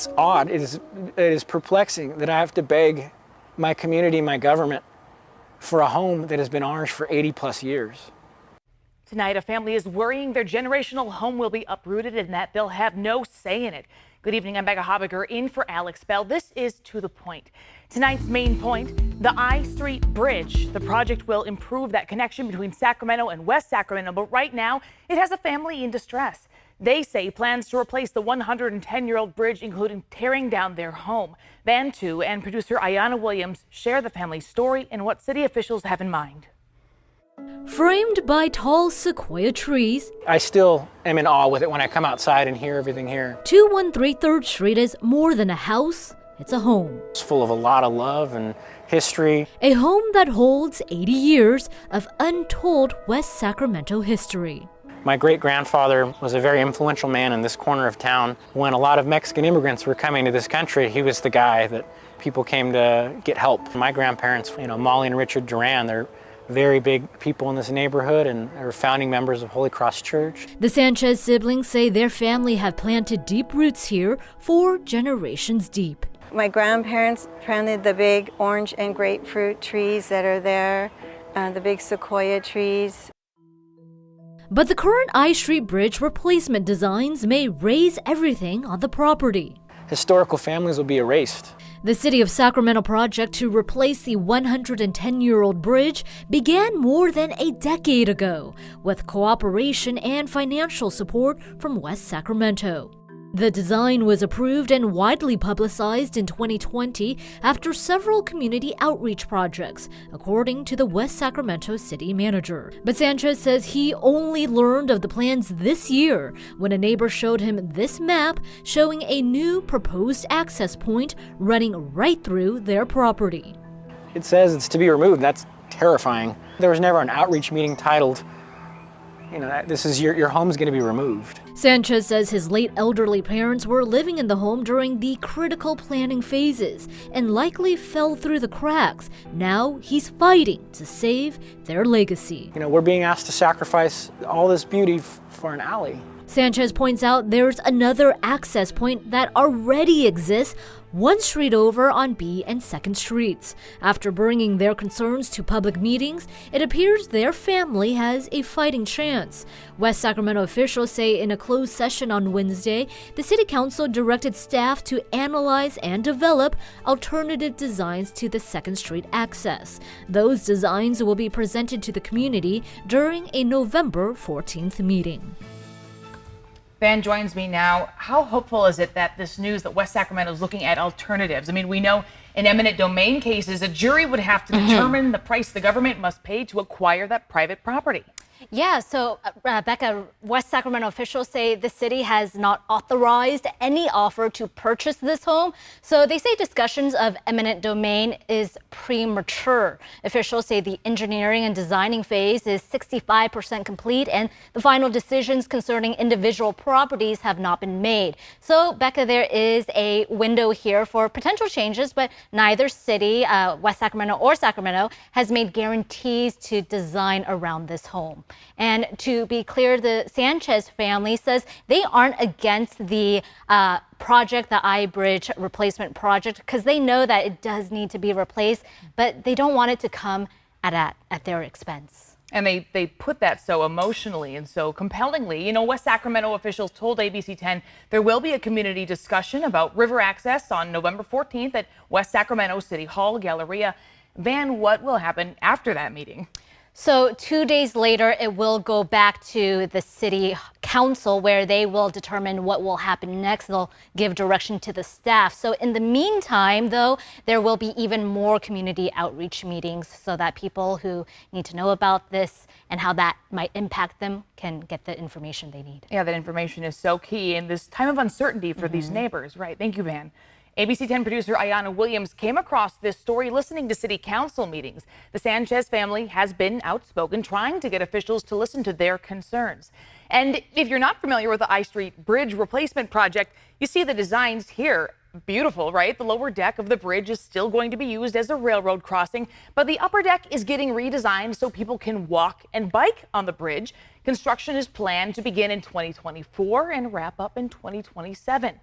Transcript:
It's odd, it is perplexing that I have to beg my community, my government, for a home that has been ours for 80 plus years. Tonight, a family is worrying their generational home will be uprooted and that they'll have no say in it. Good evening, I'm Becca Hobbiger in for Alex Bell. This is To the Point. Tonight's main point, the I Street Bridge. The project will improve that connection between Sacramento and West Sacramento, but right now it has a family in distress. They say plans to replace the 110-year-old bridge, including tearing down their home. Van Tu and producer Ayanna Williams share the family's story and what city officials have in mind. Framed by tall sequoia trees, I still am in awe with it when I come outside and hear everything here. 213 3rd Street is more than a house, it's a home. It's full of a lot of love and history. A home that holds 80 years of untold West Sacramento history. My great-grandfather was a very influential man in this corner of town. When a lot of Mexican immigrants were coming to this country, he was the guy that people came to get help. My grandparents, Molly and Richard Duran, they're very big people in this neighborhood and are founding members of Holy Cross Church. The Sanchez siblings say their family have planted deep roots here for generations deep. My grandparents planted the big orange and grapefruit trees that are there, the big sequoia trees. But the current I Street Bridge replacement designs may raise everything on the property. Historical families will be erased. The City of Sacramento project to replace the 110-year-old bridge began more than a decade ago, with cooperation and financial support from West Sacramento. The design was approved and widely publicized in 2020 after several community outreach projects, according to the West Sacramento city manager. But Sanchez says he only learned of the plans this year when a neighbor showed him this map showing a new proposed access point running right through their property. It says it's to be removed. That's terrifying. There was never an outreach meeting titled, this is your home's going to be removed. Sanchez says his late elderly parents were living in the home during the critical planning phases and likely fell through the cracks. Now he's fighting to save their legacy. We're being asked to sacrifice all this beauty for an alley. Sanchez points out there's another access point that already exists one street over on B and 2nd Streets. After bringing their concerns to public meetings, it appears their family has a fighting chance. West Sacramento officials say in a closed session on Wednesday, the City Council directed staff to analyze and develop alternative designs to the 2nd Street access. Those designs will be presented to the community during a November 14th meeting. Van joins me now. How hopeful is it that this news that West Sacramento is looking at alternatives? I mean, we know in eminent domain cases, a jury would have to determine the price the government must pay to acquire that private property. Yeah, so Becca, West Sacramento officials say the city has not authorized any offer to purchase this home. So they say discussions of eminent domain is premature. Officials say the engineering and designing phase is 65% complete and the final decisions concerning individual properties have not been made. So Becca, there is a window here for potential changes, but neither city, West Sacramento or Sacramento, has made guarantees to design around this home. And to be clear, the Sanchez family says they aren't against the project, the I-Bridge replacement project, because they know that it does need to be replaced, but they don't want it to come at their expense. And they put that so emotionally and so compellingly. West Sacramento officials told ABC 10 there will be a community discussion about river access on November 14th at West Sacramento City Hall Galleria. Van, what will happen after that meeting? So 2 days later, it will go back to the city council where they will determine what will happen next. They'll give direction to the staff. So in the meantime, though, there will be even more community outreach meetings so that people who need to know about this and how that might impact them can get the information they need. Yeah, that information is so key in this time of uncertainty for these neighbors. Right. Thank you, Van. ABC 10 producer Ayanna Williams came across this story listening to city council meetings. The Sanchez family has been outspoken, trying to get officials to listen to their concerns. And if you're not familiar with the I Street Bridge replacement project, you see the designs here. Beautiful, right? The lower deck of the bridge is still going to be used as a railroad crossing, but the upper deck is getting redesigned so people can walk and bike on the bridge. Construction is planned to begin in 2024 and wrap up in 2027.